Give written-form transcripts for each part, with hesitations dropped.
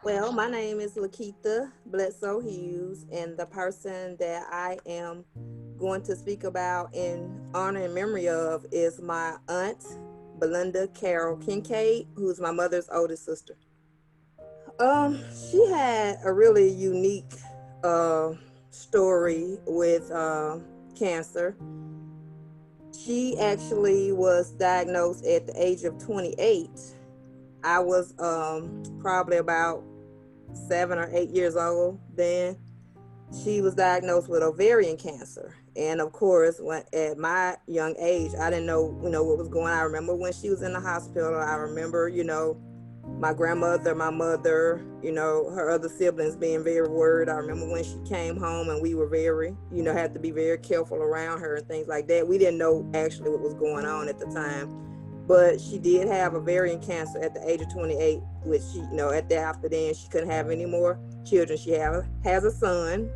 Well, my name is Lakitha Bledsoe Hughes, and the person that I am going to speak about in honor and memory of is my aunt, Belinda Carol Kincaid, who's my mother's oldest sister. She had a really unique uh, story with cancer. She actually was diagnosed at the age of 28. I was probably about 7 or 8 years old then. She was diagnosed with ovarian cancer, and of course, when at my young age, I didn't know, what was going on. I remember when she was in the hospital. I remember, my grandmother, my mother, her other siblings being very worried. I remember when she came home and we were very, had to be very careful around her and things like that. We didn't know actually what was going on at the time, but she did have ovarian cancer at the age of 28, which she, at that after then she couldn't have any more children. She has a son.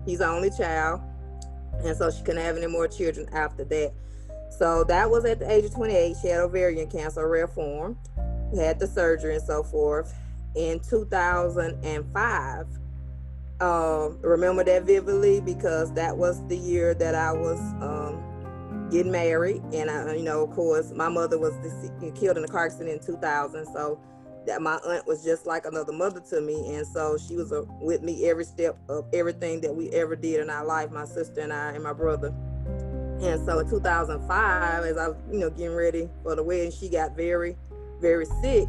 He's the only child, and so she couldn't have any more children after that. So that was at the age of 28. She had ovarian cancer, a rare form. Had the surgery and so forth. In 2005, remember that vividly because that was the year that I was getting married, and of course, my mother was killed in a car accident in 2000. So that my aunt was just like another mother to me, and so she was with me every step of everything that we ever did in our life. My sister and I and my brother. And so in 2005, as I was, getting ready for the wedding, she got very, very sick.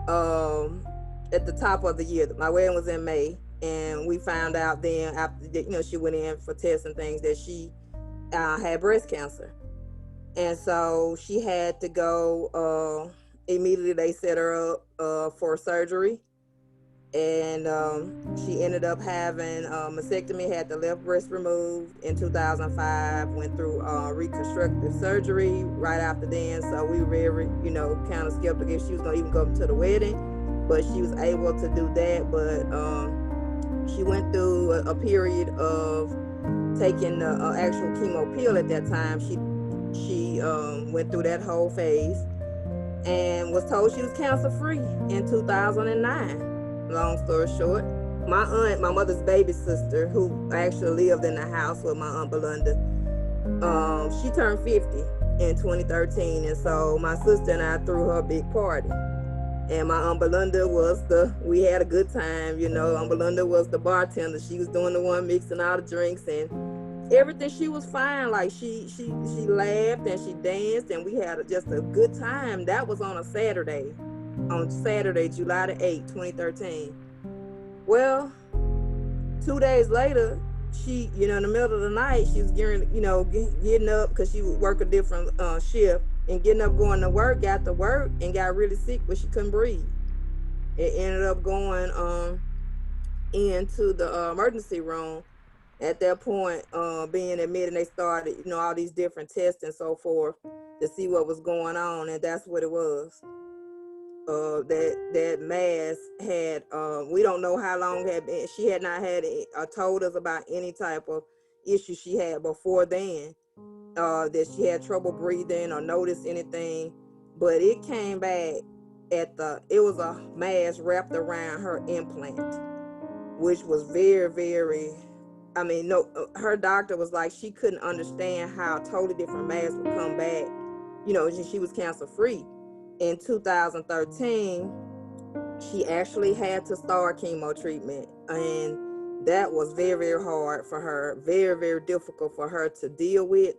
Um, at the top of the year, my wedding was in May, and we found out then after she went in for tests and things that she had breast cancer, and so she had to go immediately. They set her up for surgery, and she ended up having mastectomy, had the left breast removed in 2005, went through reconstructive surgery right after then. So we were very, kind of skeptical if she was going to even go to the wedding, but she was able to do that. But she went through a period of taking the actual chemo pill at that time. She went through that whole phase and was told she was cancer free in 2009. Long story short, my aunt, my mother's baby sister, who actually lived in the house with my aunt Belinda, she turned 50 in 2013, and so my sister and I threw her a big party. And my aunt Belinda we had a good time, Aunt Belinda was the bartender. She was doing the one mixing all the drinks and everything. She was fine. Like she laughed and she danced, and we had just a good time. That was on Saturday, July the 8th, 2013. Well, 2 days later, she, in the middle of the night, she was getting up because she would work a different shift, and getting up, going to work, got to work, and got really sick, but she couldn't breathe. It ended up going into the emergency room. At that point, being admitted, they started, all these different tests and so forth to see what was going on, and that's what it was. That mass had we don't know how long had been. She had not had told us about any type of issue she had before then, that she had trouble breathing or noticed anything, but it came back it was a mass wrapped around her implant, which was very, very, I mean, no, her doctor was like, she couldn't understand how a totally different mass would come back. She was cancer free. In 2013, she actually had to start chemo treatment, and that was very, very hard for her, very, very difficult for her to deal with,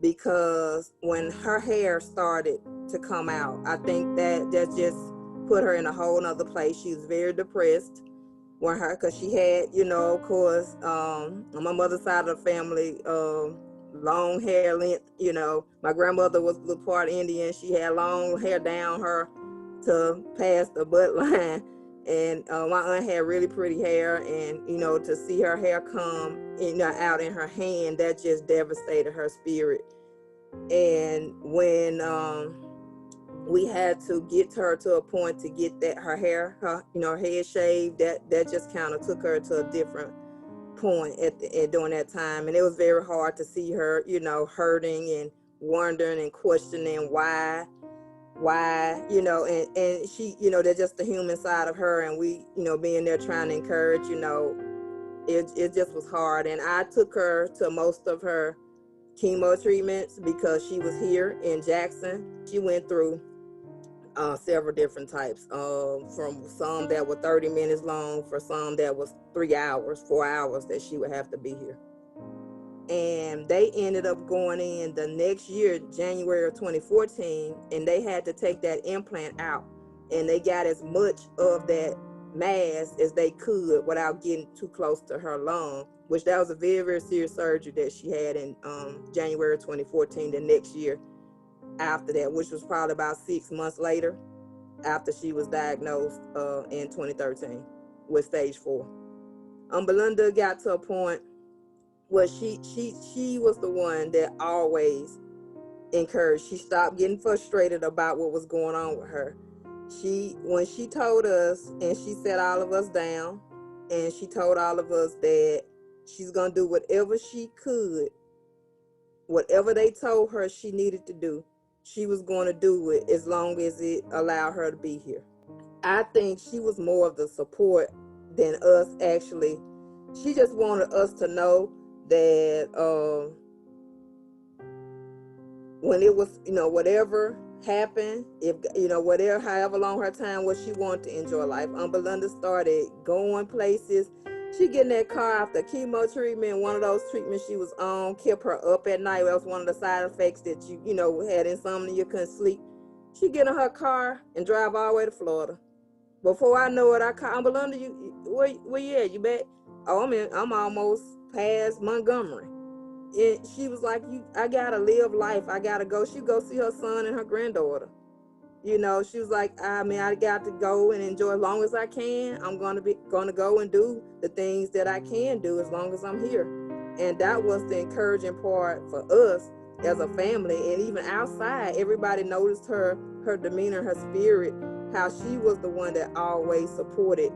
because when her hair started to come out, I think that just put her in a whole nother place. She was very depressed when because she had, of course, on my mother's side of the family, long hair length. My grandmother was a little part Indian. She had long hair down her to past the butt line, and my aunt had really pretty hair, and to see her hair come out in her hand, that just devastated her spirit. And when we had to get her to a point to get that her hair, her head shaved, that just kind of took her to a different point during that time. And it was very hard to see her, hurting and wondering and questioning why. why, and she, that's just the human side of her, and we, being there trying to encourage, it just was hard. And I took her to most of her chemo treatments because she was here in Jackson. She went through several different types, from some that were 30 minutes long, for some that was 3 hours, 4 hours that she would have to be here. And they ended up going in the next year, January of 2014, and they had to take that implant out, and they got as much of that mass as they could without getting too close to her lung, which that was a very, very serious surgery that she had in January 2014, the next year after that, which was probably about 6 months later after she was diagnosed in 2013 with stage 4. Belinda got to a point where she was the one that always encouraged. She stopped getting frustrated about what was going on with her. When she told us, and she sat all of us down, and she told all of us that she's gonna do whatever she could, whatever they told her she needed to do, she was going to do it as long as it allowed her to be here. I think she was more of the support than us, actually. She just wanted us to know that when it was, whatever happened, if, whatever, however long her time was, she wanted to enjoy life. Belinda started going places. She get in that car after chemo treatment. One of those treatments she was on kept her up at night. That was one of the side effects that you had insomnia, you couldn't sleep. She get in her car and drive all the way to Florida. Before I know it, I called Belinda. Where you at? You back? Oh, I'm almost past Montgomery. And she was like, I gotta live life. I gotta go. She go see her son and her granddaughter. She was like, I got to go and enjoy as long as I can. I'm gonna go and do the things that I can do as long as I'm here. And that was the encouraging part for us as a family. And even outside, everybody noticed her demeanor, her spirit, how she was the one that always supported,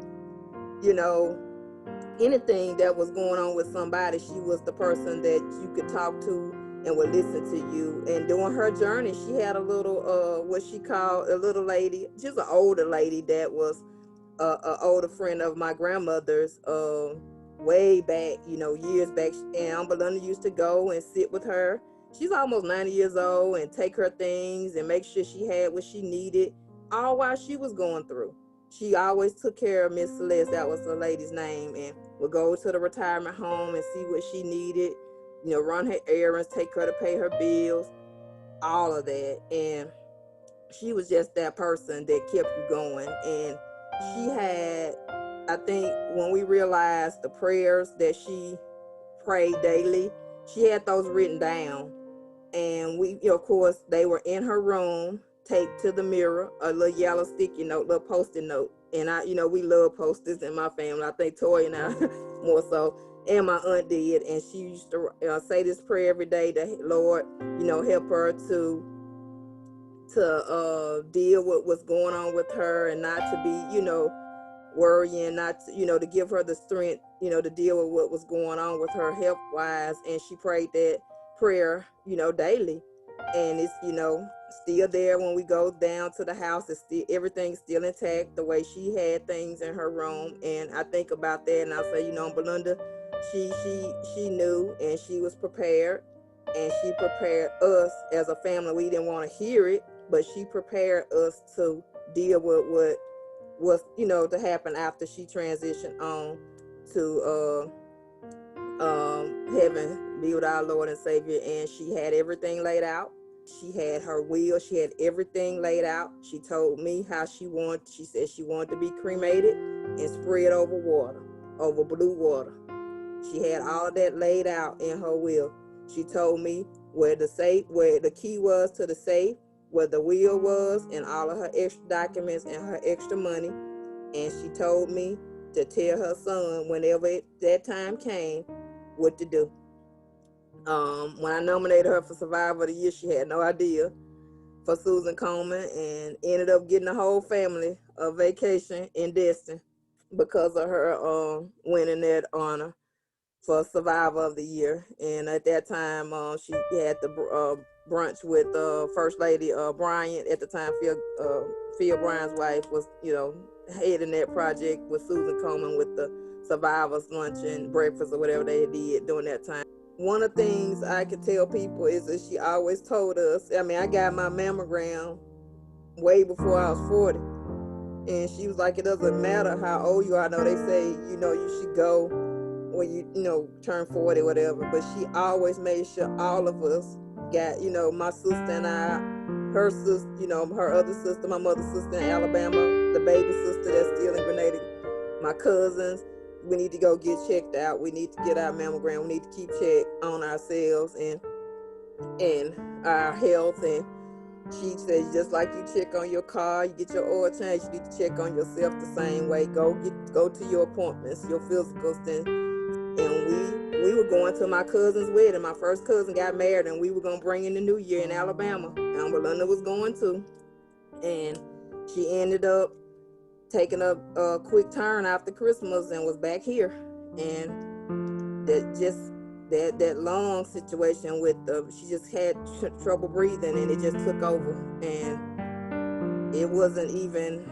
anything that was going on with somebody. She was the person that you could talk to and would listen to you. And during her journey, she had a little, what she called a little lady. She's an older lady that was an older friend of my grandmother's, way back, years back. And Belinda used to go and sit with her. She's almost 90 years old, and take her things and make sure she had what she needed, all while she was going through. She always took care of Miss Celeste, that was the lady's name, and would go to the retirement home and see what she needed, run her errands, take her to pay her bills, all of that. And she was just that person that kept you going. And she had, I think, when we realized the prayers that she prayed daily, she had those written down. And we, of course, they were in her room, taped to the mirror, a little yellow sticky note, little post-it note. And we love posters in my family. I think Toy and I more so, and my aunt did. And she used to say this prayer every day that Lord, help her to deal with what's going on with her, and not to be, worrying, not to, to give her the strength, to deal with what was going on with her health wise. And she prayed that prayer, daily. And it's, still there when we go down to the house. It's still, everything's still intact the way she had things in her room. And I think about that, and I say, Belinda, she knew, and she was prepared, and she prepared us as a family. We didn't want to hear it, but she prepared us to deal with what was, to happen after she transitioned on to heaven, be with our Lord and Savior. And she had everything laid out. She had her will. She had everything laid out. She told me how she said she wanted to be cremated and spread over water, over blue water. She had all of that laid out in her will. She told me where the key was to the safe, where the will was, and all of her extra documents and her extra money. And she told me to tell her son, whenever that time came, what to do. When I nominated her for Survivor of the Year, she had no idea, for Susan Coleman, and ended up getting the whole family a vacation in Destin because of her winning that honor for Survivor of the Year. And at that time, she had the brunch with First Lady Bryant at the time. Phil Bryant's wife was, heading that project with Susan Komen with the survivors lunch and breakfast or whatever they did during that time. One of the things I could tell people is that she always told us, I got my mammogram way before I was 40. And she was like, it doesn't matter how old you are. I know they say, you should go when you turn 40 or whatever. But she always made sure all of us got, my sister and I, her sister, her other sister, my mother's sister in Alabama, the baby sister that's still in Grenada, my cousins, we need to go get checked out. We need to get our mammogram. We need to keep check on ourselves and our health. And she says, just like you check on your car, you get your oil change, you need to check on yourself the same way. Go to your appointments, your physicals. And we were going to my cousin's wedding. My first cousin got married, and we were gonna bring in the new year in Alabama. And Belinda was going too, and she ended up taking a quick turn after Christmas and was back here. And that lung situation with she just had trouble breathing, and it just took over. And it wasn't even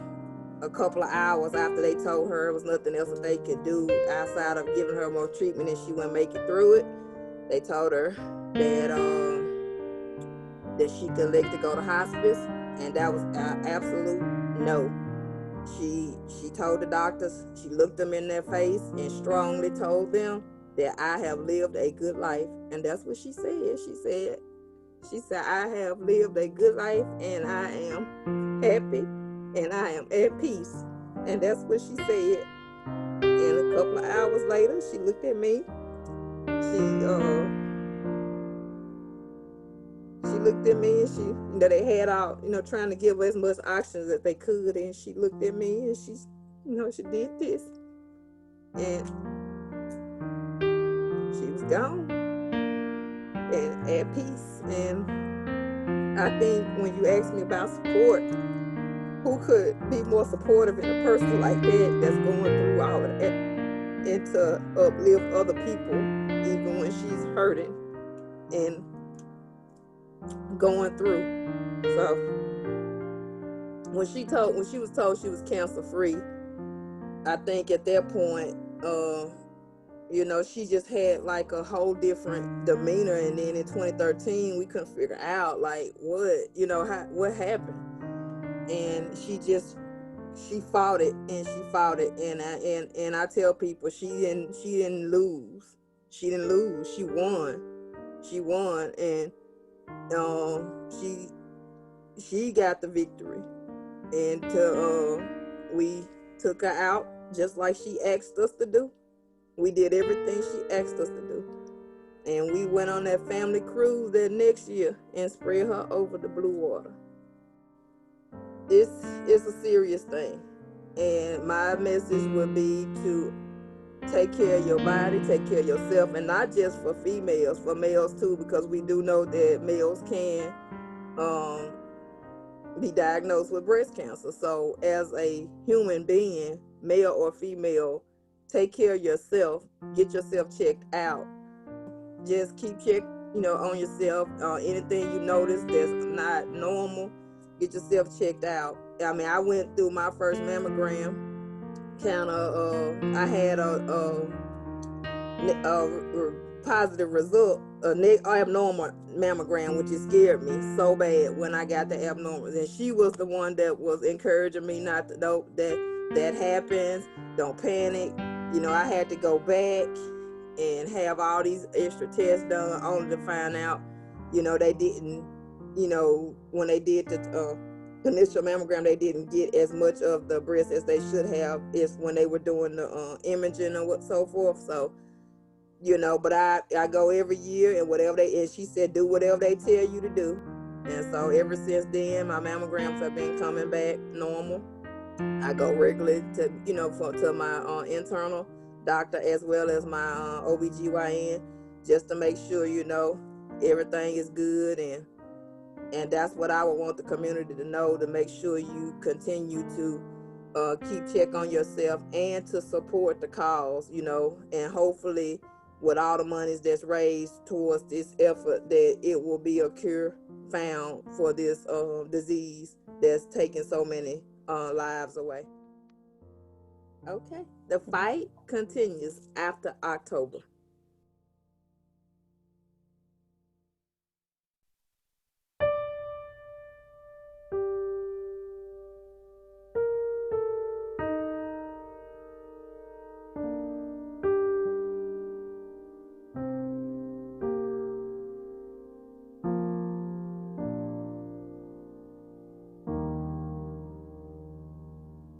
a couple of hours after they told her it was nothing else that they could do outside of giving her more treatment and she wouldn't make it through it. They told her that she could elect to go to hospice, and that was an absolute no. She told the doctors, she looked them in their face and strongly told them that I have lived a good life. And that's what she said. She said, I have lived a good life, and I am happy, and I am at peace. And that's what she said. And a couple of hours later, she looked at me. She looked at me, and they had out, trying to give her as much oxygen as they could. And she looked at me, and she did this. And she was gone and at peace. And I think when you ask me about support, who could be more supportive in a person like that that's going through all of that, and to uplift other people even when she's hurting and going through. So when she was told she was cancer free, I think at that point, she just had like a whole different demeanor. And then in 2013, we couldn't figure out like what happened. And she fought it, and I tell people she didn't lose. She won, and she got the victory. And we took her out just like she asked us to do. We did everything she asked us to do. And we went on that family cruise that next year and spread her over the blue water. It's a serious thing. And my message would be to take care of your body, take care of yourself, and not just for females, for males too, because we do know that males can be diagnosed with breast cancer. So as a human being, male or female, take care of yourself, get yourself checked out. Just keep check, on yourself. Anything you notice that's not normal, get yourself checked out. I went through my first mammogram. I had a positive result, abnormal mammogram, which it scared me so bad when I got the abnormal. And she was the one that was encouraging me not to know that happens. Don't panic. I had to go back and have all these extra tests done only to find out, they didn't, when they did the initial mammogram, they didn't get as much of the breast as they should have is when they were doing the imaging and so forth. So, but I go every year, and she said, do whatever they tell you to do. And so ever since then, my mammograms have been coming back normal. I go regularly to, to my internal doctor as well as my OBGYN, just to make sure, everything is good. And that's what I would want the community to know, to make sure you continue to keep check on yourself and to support the cause, and hopefully with all the monies that's raised towards this effort, that it will be a cure found for this disease that's taking so many lives away. Okay, the fight continues after October.